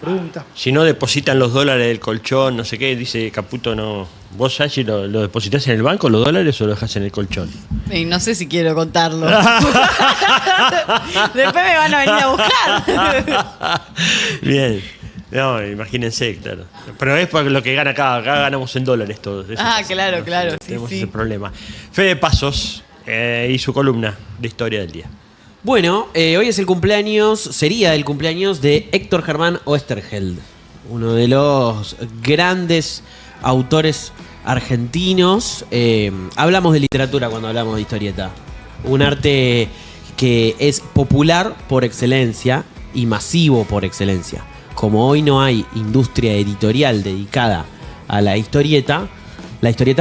Pregunta. Si no depositan los dólares del colchón, no sé qué, dice Caputo, no. ¿Vos, Sachi, lo depositas en el banco, los dólares, o lo dejás en el colchón? Y no sé si quiero contarlo. Después me van a venir a buscar. Bien. No, imagínense, claro. Pero es por lo que gana acá. Acá ganamos en dólares todos. Eso pasa. Claro. Sí, Tenemos sí. ese problema. Fede Pasos y su columna de historia del día. Bueno, hoy es el cumpleaños, sería el cumpleaños de Héctor Germán Oesterheld, uno de los grandes autores argentinos. Hablamos de literatura cuando hablamos de historieta. Un arte que es popular por excelencia y masivo por excelencia. Como hoy no hay industria editorial dedicada a la historieta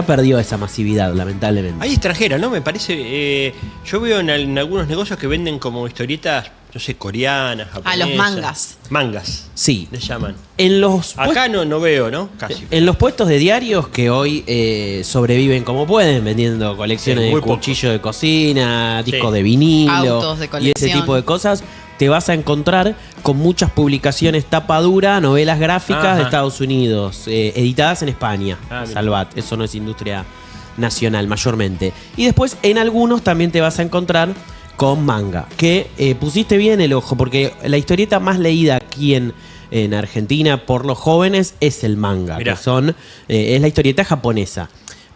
perdió esa masividad, lamentablemente. Hay extranjeras, ¿no? Me parece. Yo veo en algunos negocios que venden como historietas, no sé, coreanas, japonesas. Los mangas. Mangas. Sí. Les llaman. En los Acá no veo, ¿no? Casi. En los puestos de diarios que hoy sobreviven como pueden, vendiendo colecciones Sí, de muy poco. cuchillos de cocina, discos Sí. de vinilo Autos de y ese colección. tipo de cosas, te vas a encontrar con muchas publicaciones tapa dura, novelas gráficas Ajá. de Estados Unidos, editadas en España. Mira. Salvat, eso no es industria nacional mayormente. Y después en algunos también te vas a encontrar con manga, que pusiste bien el ojo, porque la historieta más leída aquí en Argentina por los jóvenes es el manga, Mirá. que es la historieta japonesa.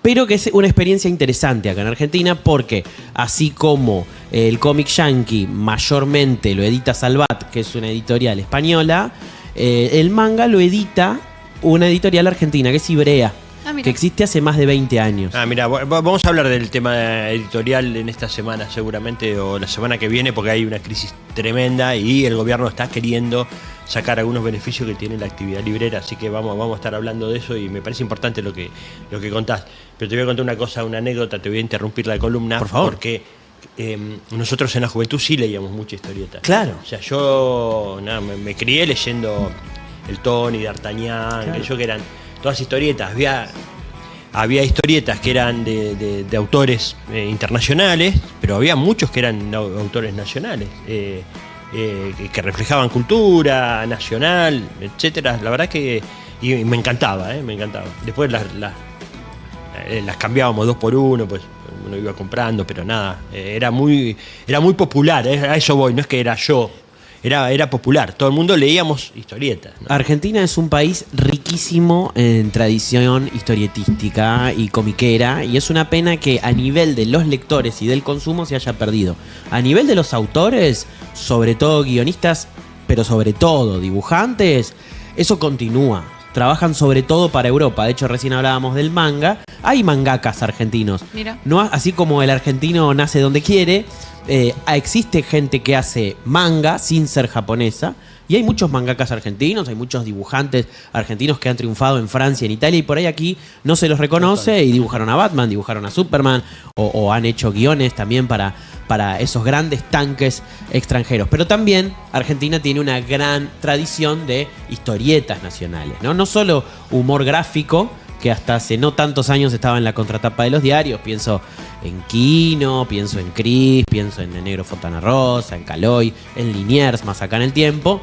Pero que es una experiencia interesante acá en Argentina porque así como el cómic yankee mayormente lo edita Salvat, que es una editorial española, el manga lo edita una editorial argentina, que es Ivrea, mira. que existe hace más de 20 años. Mira, vamos a hablar del tema editorial en esta semana seguramente, o la semana que viene, porque hay una crisis tremenda y el gobierno está queriendo sacar algunos beneficios que tiene la actividad librera, así que vamos a estar hablando de eso y me parece importante lo que contás. Pero te voy a contar una cosa, una anécdota, te voy a interrumpir la columna. Por favor. Porque nosotros en la juventud sí leíamos mucha historieta. Claro. O sea, yo me crié leyendo el Tony, D'Artagnan, Claro. que eran todas historietas. Había historietas que eran de autores internacionales, pero había muchos que eran autores nacionales, que reflejaban cultura nacional, etcétera. La verdad que y me encantaba, me encantaba. Después las cambiábamos 2 por 1, pues uno iba comprando, pero nada, era muy popular, a eso voy, no es que era yo. Era popular, todo el mundo leíamos historietas, ¿no? Argentina es un país riquísimo en tradición historietística y comiquera, y es una pena que a nivel de los lectores y del consumo se haya perdido. A nivel de los autores, sobre todo guionistas, pero sobre todo dibujantes, eso continúa. Trabajan sobre todo para Europa. De hecho, recién hablábamos del manga. Hay mangakas argentinos. Mira. No, así como el argentino nace donde quiere, existe gente que hace manga sin ser japonesa. Y hay muchos mangakas argentinos, hay muchos dibujantes argentinos que han triunfado en Francia, en Italia, y por ahí aquí no se los reconoce y dibujaron a Batman, dibujaron a Superman, o han hecho guiones también para esos grandes tanques extranjeros. Pero también Argentina tiene una gran tradición de historietas nacionales, ¿no? No solo humor gráfico, que hasta hace no tantos años estaba en la contratapa de los diarios. Pienso en Quino, pienso en Cris, pienso en Negro Fontana Rosa, en Caloi, en Liniers, más acá en el tiempo.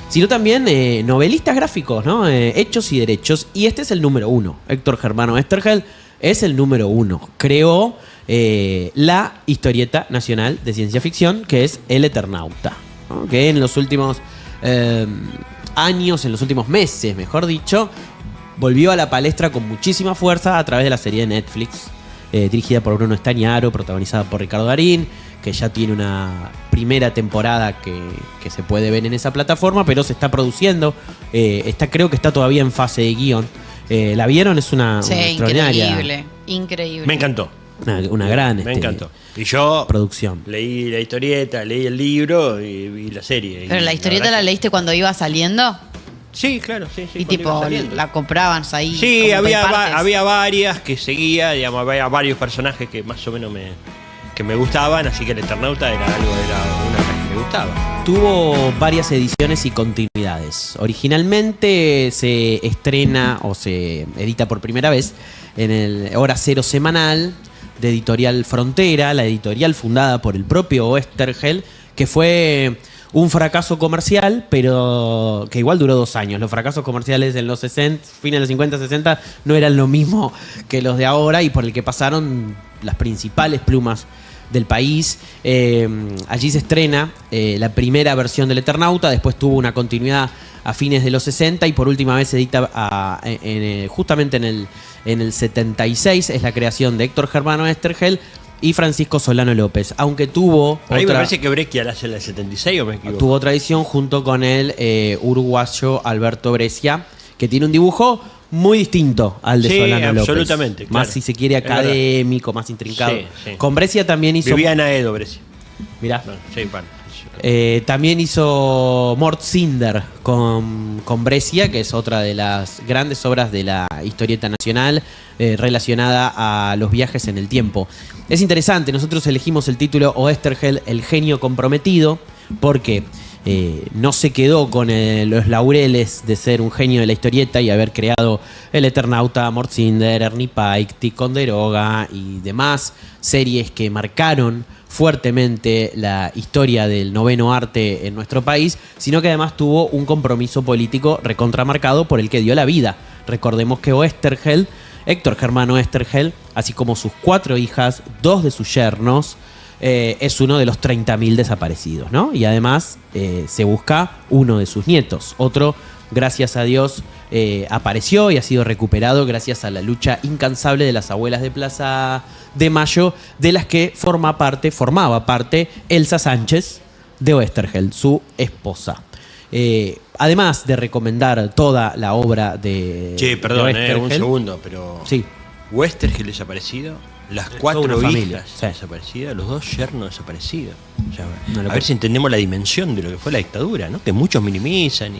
Sino también novelistas gráficos, ¿no? Hechos y derechos. Y este es el número 1. Héctor Germán Oesterheld es el número 1. Creó la historieta nacional de ciencia ficción, que es El Eternauta, ¿no? Que en los últimos años, en los últimos meses, mejor dicho, volvió a la palestra con muchísima fuerza a través de la serie de Netflix, dirigida por Bruno Estañaro, protagonizada por Ricardo Darín, que ya tiene una primera temporada que se puede ver en esa plataforma, pero se está produciendo. Creo que está todavía en fase de guión. ¿La vieron? Es una extraordinaria. Increíble. Me encantó. Una gran Me encantó. Y yo producción. leí la historieta, leí el libro y vi la serie. ¿Pero la historieta la leíste cuando iba saliendo? Sí, claro, sí. Y cuando tipo, iba saliendo. la compraban ahí. Sí, como había por partes. había varias que seguía, digamos, había varios personajes que más o menos me gustaban, así que el Eternauta era una que me gustaba. Tuvo varias ediciones y continuidades. Originalmente se estrena o se edita por primera vez en el Hora Cero semanal de Editorial Frontera, la editorial fundada por el propio Oesterheld, que fue un fracaso comercial, pero que igual duró 2 años. Los fracasos comerciales en los 60, fines de los 50, 60, no eran lo mismo que los de ahora y por el que pasaron las principales plumas del país. Allí se estrena la primera versión del Eternauta, después tuvo una continuidad a fines de los 60 y por última vez se edita justamente en el 76, es la creación de Héctor Germano Estergel y Francisco Solano López, aunque tuvo Ahí me parece que Breccia la hace en el 76 o me equivoco. tuvo otra edición junto con el uruguayo Alberto Brescia, que tiene un dibujo muy distinto al de Sí, Solano López. absolutamente, Más, claro. si se quiere, Es verdad. académico, más intrincado. Sí, sí. Con Brescia también hizo... Viviana Edo, Brescia. Mirá. No, sí, bueno. También hizo Mort Cinder con Brescia, que es otra de las grandes obras de la historieta nacional relacionada a los viajes en el tiempo. Es interesante, nosotros elegimos el título Oesterheld, el genio comprometido, porque no se quedó con los laureles de ser un genio de la historieta y haber creado El Eternauta, Mort Cinder, Ernie Pike, Ticonderoga y demás series que marcaron fuertemente la historia del noveno arte en nuestro país, sino que además tuvo un compromiso político recontramarcado por el que dio la vida. Recordemos que Oesterheld, Héctor Germano Oesterheld, así como sus 4 hijas, 2 de sus yernos, es uno de los 30.000 desaparecidos, ¿no? Y además se busca uno de sus nietos. Otro, gracias a Dios, apareció y ha sido recuperado gracias a la lucha incansable de las abuelas de Plaza de Mayo, de las que formaba parte Elsa Sánchez de Oesterheld, su esposa. Además de recomendar toda la obra de Che, perdón, de Oesterheld, un segundo, pero. Sí. Westergel desaparecido, las Toda 4 una hijas familia, sí. desaparecidas, los 2 yernos desaparecidos. O sea, Una locura. a ver si entendemos la dimensión de lo que fue la dictadura, ¿no? Que muchos minimizan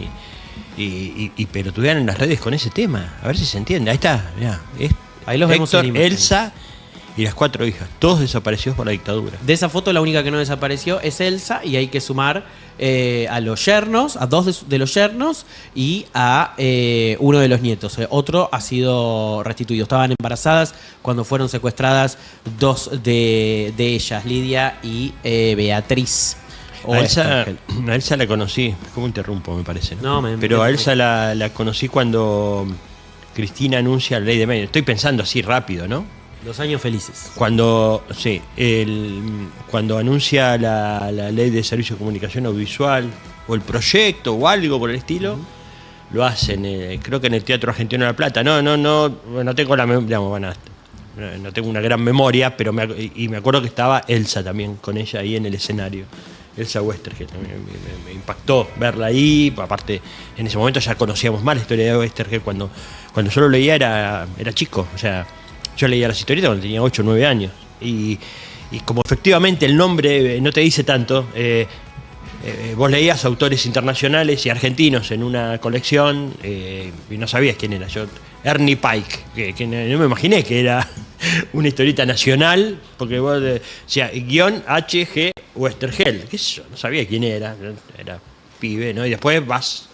y pelotudean en las redes con ese tema. A ver si se entiende. Ahí está, mirá, es Ahí los vemos Héctor, en imágenes. Elsa y las 4 hijas, todos desaparecidos por la dictadura. De esa foto la única que no desapareció es Elsa y hay que sumar a los yernos, a 2 de los yernos y a uno de los nietos. Otro ha sido restituido. Estaban embarazadas cuando fueron secuestradas 2 de ellas, Lidia y Beatriz. A Elsa, Oesterheld. a Elsa la conocí, ¿cómo interrumpo? Me parece. No, Pero a Elsa la conocí cuando Cristina anuncia la ley de medios. Estoy pensando así rápido, ¿no? Los años felices. Cuando anuncia la ley de servicio de comunicación audiovisual o el proyecto o algo por el estilo, lo hacen, creo que en el Teatro Argentino de La Plata. No tengo no tengo una gran memoria, pero me acuerdo que estaba Elsa también con ella ahí en el escenario. Elsa Westergel, me impactó verla ahí. Aparte, en ese momento ya conocíamos más la historia de Westergel. Cuando yo lo leía era chico, o sea, yo leía las historietas cuando tenía 8 o 9 años. Y como efectivamente el nombre no te dice tanto, vos leías autores internacionales y argentinos en una colección y no sabías quién era. Yo, Ernie Pike, que no me imaginé que era una historieta nacional, porque vos decías guión H.G. Westergel, qué sé yo, no sabía quién era pibe, ¿no? Y después vas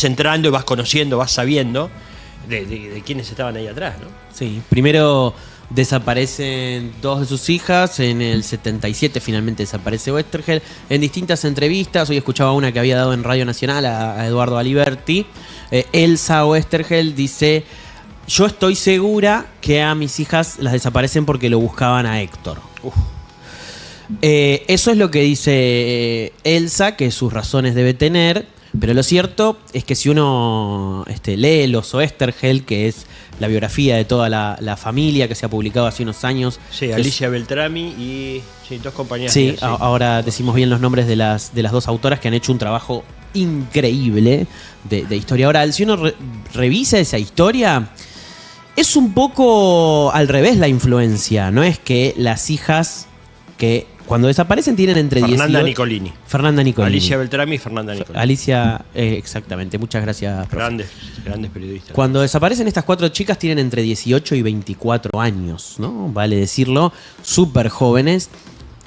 entrando y vas conociendo, vas sabiendo de quiénes estaban ahí atrás, ¿no? Sí, primero desaparecen 2 de sus hijas, en el 77 finalmente desaparece Oesterheld. En distintas entrevistas, hoy escuchaba una que había dado en Radio Nacional a Eduardo Aliberti, Elsa Oesterheld dice: yo estoy segura que a mis hijas las desaparecen porque lo buscaban a Héctor. Eso es lo que dice Elsa, que sus razones debe tener, pero lo cierto es que si uno lee Los Oesterheld, que es la biografía de toda la familia que se ha publicado hace unos años. Sí, Alicia Beltrami y 2 compañeras. Sí, ahora decimos bien los nombres de las 2 autoras que han hecho un trabajo increíble de historia oral. Si uno revisa esa historia, es un poco al revés la influencia. No es que las hijas que cuando desaparecen tienen entre Fernanda 18... Nicolini. Nicolini. Alicia Beltrami y Fernanda Nicolini. Alicia, exactamente. Muchas gracias, profe. Grandes periodistas. Cuando desaparecen estas 4 chicas tienen entre 18 y 24 años, ¿no? Vale decirlo, súper jóvenes.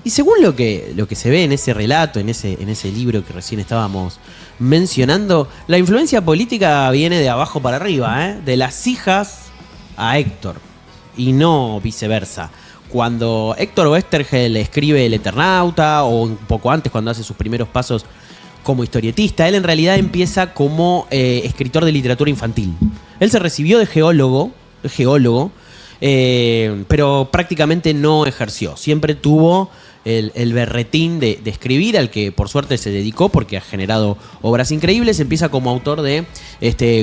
Y según lo que se ve en ese relato, en ese libro que recién estábamos mencionando, la influencia política viene de abajo para arriba, de las hijas a Héctor, y no viceversa. cuando Héctor Oesterhel escribe El Eternauta, o un poco antes, cuando hace sus primeros pasos como historietista, él en realidad empieza como escritor de literatura infantil. Él se recibió de geólogo, pero prácticamente no ejerció. Siempre tuvo el berretín de escribir, al que por suerte se dedicó porque ha generado obras increíbles. Empieza como autor de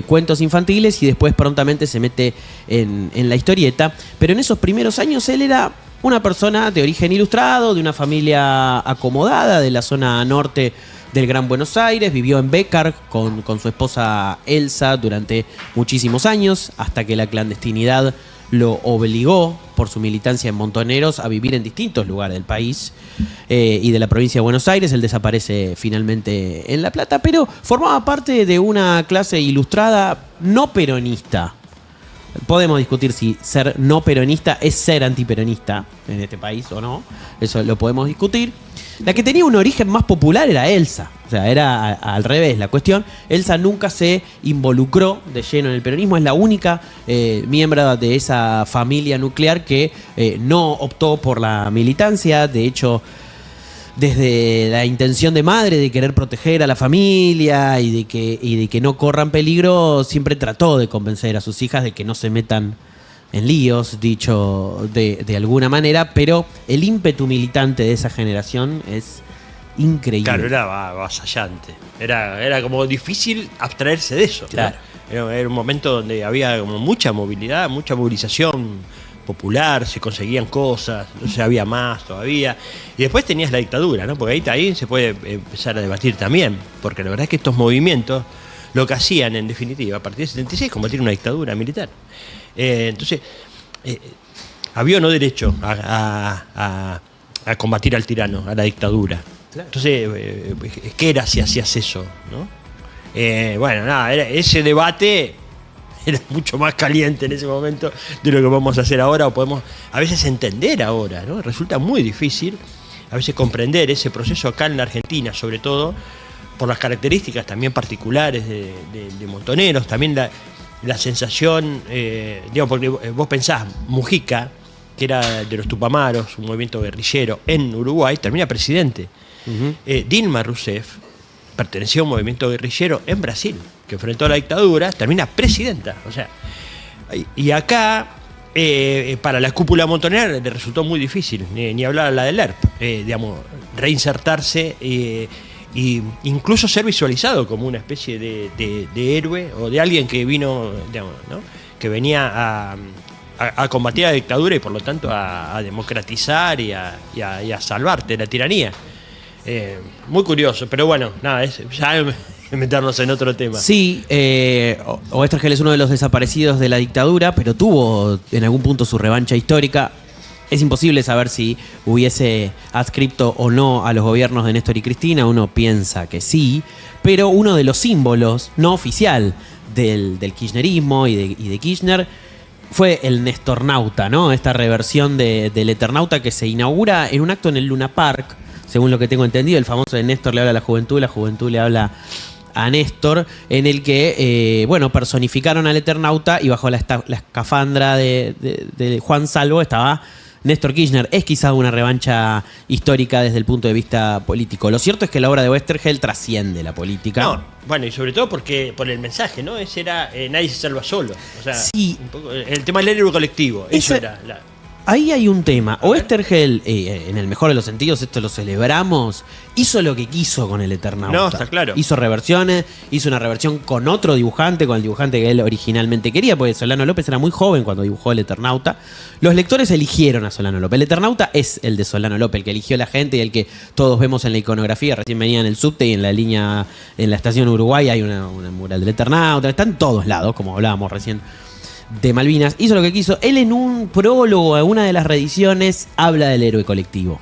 cuentos infantiles y después prontamente se mete en la historieta. Pero en esos primeros años él era una persona de origen ilustrado, de una familia acomodada de la zona norte del Gran Buenos Aires. Vivió en Bécar con su esposa Elsa durante muchísimos años, hasta que la clandestinidad lo obligó, por su militancia en Montoneros, a vivir en distintos lugares del país y de la provincia de Buenos Aires. Él desaparece finalmente en La Plata, pero formaba parte de una clase ilustrada no peronista. Podemos discutir si ser no peronista es ser antiperonista en este país o no. Eso lo podemos discutir. La que tenía un origen más popular era Elsa. O sea, era al revés la cuestión. Elsa nunca se involucró de lleno en el peronismo. Es la única miembro de esa familia nuclear que no optó por la militancia. De hecho, desde la intención de madre de querer proteger a la familia y de que no corran peligro, siempre trató de convencer a sus hijas de que no se metan en líos, dicho de alguna manera, pero el ímpetu militante de esa generación es increíble. Claro, era avasallante. Era como difícil abstraerse de eso. Claro. ¿No? Era un momento donde había como mucha movilidad, mucha movilización popular, se conseguían cosas, entonces había más todavía. Y después tenías la dictadura, ¿no? Porque ahí se puede empezar a debatir también, porque la verdad es que estos movimientos lo que hacían, en definitiva, a partir del 76, es combatir una dictadura militar. Entonces, había no derecho a combatir al tirano, a la dictadura. Claro. Entonces, ¿qué era si hacías eso, no? Bueno, nada, ese debate era mucho más caliente en ese momento de lo que vamos a hacer ahora, o podemos a veces entender ahora, ¿no? Resulta muy difícil a veces comprender ese proceso acá en la Argentina, sobre todo por las características también particulares de Montoneros, también la sensación, digamos, porque vos pensás, Mujica, que era de los Tupamaros, un movimiento guerrillero en Uruguay, termina presidente. Uh-huh. Dilma Rousseff pertenecía a un movimiento guerrillero en Brasil, que enfrentó a la dictadura, termina presidenta. O sea, y acá, para la cúpula montonera le resultó muy difícil, ni hablar a la del ERP, digamos, reinsertarse e incluso ser visualizado como una especie de héroe o de alguien que vino, digamos, ¿no? Que venía a combatir a la dictadura y por lo tanto a democratizar y a salvarte de la tiranía. Muy curioso, pero bueno, nada, ya meternos en otro tema. Sí, Oesterhel es uno de los desaparecidos de la dictadura, pero tuvo en algún punto su revancha histórica. Es imposible saber si hubiese adscripto o no a los gobiernos de Néstor y Cristina. Uno piensa que sí, pero uno de los símbolos no oficial del kirchnerismo y de Kirchner fue el Nestornauta, ¿no? Esta reversión del Eternauta que se inaugura en un acto en el Luna Park, según lo que tengo entendido. El famoso de Néstor le habla a la juventud le habla a Néstor, en el que, personificaron al Eternauta y bajo la escafandra de Juan Salvo estaba Néstor Kirchner. Es quizá una revancha histórica desde el punto de vista político. Lo cierto es que la obra de Oesterhel trasciende la política. No, bueno, y sobre todo porque por el mensaje, ¿no? Ese era nadie se salva solo. O sea, sí. Un poco, el tema del héroe colectivo. Eso era Ahí hay un tema. Oesterhel, en el mejor de los sentidos, esto lo celebramos, hizo lo que quiso con el Eternauta. No, está claro. Hizo reversiones, hizo una reversión con otro dibujante, con el dibujante que él originalmente quería, porque Solano López era muy joven cuando dibujó el Eternauta. Los lectores eligieron a Solano López. El Eternauta es el de Solano López, el que eligió la gente y el que todos vemos en la iconografía. Recién venía en el subte y en la línea, en la estación Uruguay hay una mural del Eternauta. Está en todos lados, como hablábamos recién, de Malvinas. Hizo lo que quiso. Él en un prólogo a una de las reediciones habla del héroe colectivo.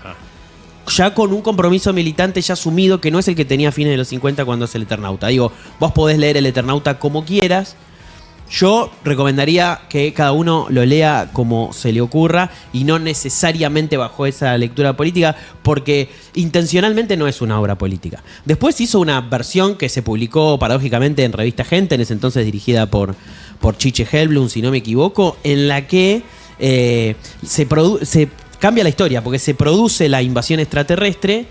Ya con un compromiso militante ya asumido, que no es el que tenía a fines de los 50 cuando hace el Eternauta. Digo, vos podés leer el Eternauta como quieras. Yo recomendaría que cada uno lo lea como se le ocurra y no necesariamente bajo esa lectura política, porque intencionalmente no es una obra política. Después hizo una versión que se publicó paradójicamente en Revista Gente, en ese entonces dirigida por Chiche Helblum, si no me equivoco, en la que se cambia la historia, porque se produce la invasión extraterrestre,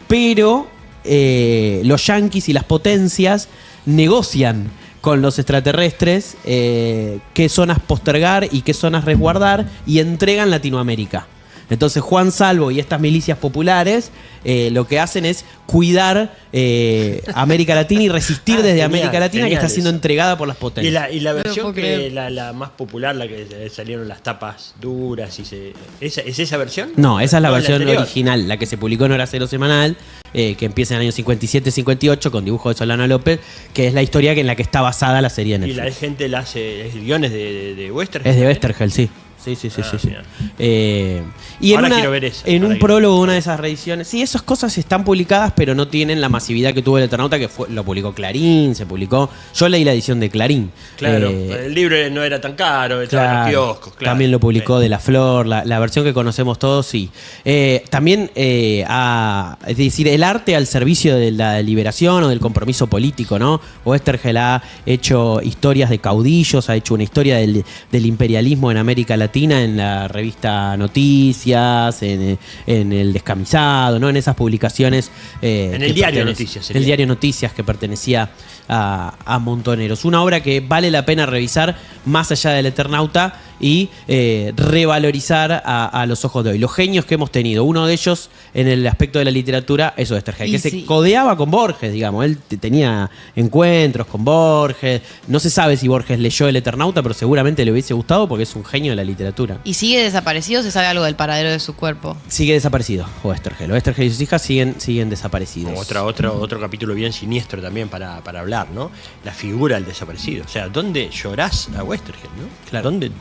pero los yanquis y las potencias negocian con los extraterrestres qué zonas postergar y qué zonas resguardar y entregan Latinoamérica. Entonces Juan Salvo y estas milicias populares lo que hacen es cuidar América Latina y resistir desde genial, América Latina, que está genial siendo eso. entregada por las potencias. Y la No versión puedo que creer. la más popular, la que salieron las tapas duras ¿es esa versión? No, esa es la No, versión anterior. original, la que se publicó en Hora Cero Semanal, que empieza en el año 57-58 con dibujo de Solano López, que es la historia en la que está basada la serie de Y Netflix. la gente la hace, es guiones de western. Es de Westergel, sí. Sí. Mira. Y Ahora quiero ver esa, en ahora un quiero prólogo de una de esas reediciones, sí, esas cosas están publicadas, pero no tienen la masividad que tuvo el Eternauta, que lo publicó Clarín, se publicó. Yo leí la edición de Clarín. Claro, el libro no era tan caro, estaba en los Claro, kioscos. Claro. también lo publicó Sí. De la Flor, la versión que conocemos todos, sí. También, es decir, el arte al servicio de la liberación o del compromiso político, ¿no? Oestergel ha hecho historias de caudillos, ha hecho una historia del imperialismo en América Latina en la revista Noticias, en El Descamisado, ¿no? En esas publicaciones. En el diario Noticias sería. El diario Noticias, que pertenecía a Montoneros. Una obra que vale la pena revisar más allá del Eternauta y revalorizar a los ojos de hoy. Los genios que hemos tenido, uno de ellos en el aspecto de la literatura es Oestergel, Y que sí. se codeaba con Borges, digamos. Él tenía encuentros con Borges. No se sabe si Borges leyó el Eternauta, pero seguramente le hubiese gustado porque es un genio de la literatura. ¿Y sigue desaparecido? ¿Se sabe algo del paradero de su cuerpo? Sigue desaparecido Oestergel. Oestergel y sus hijas siguen desaparecidos. Otro capítulo bien siniestro también para hablar, ¿no? La figura del desaparecido. O sea, ¿dónde llorás a Westergel, no? Claro. ¿Dónde?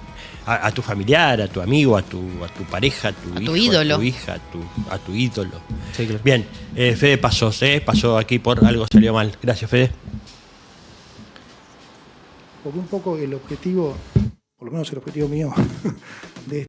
A tu familiar, a tu amigo, a tu pareja, a tu A hijo, tu ídolo. a tu hija, a tu ídolo. Sí, claro. Bien, Fede pasó aquí por algo salió mal. Gracias, Fede. Porque un poco el objetivo, por lo menos el objetivo mío, de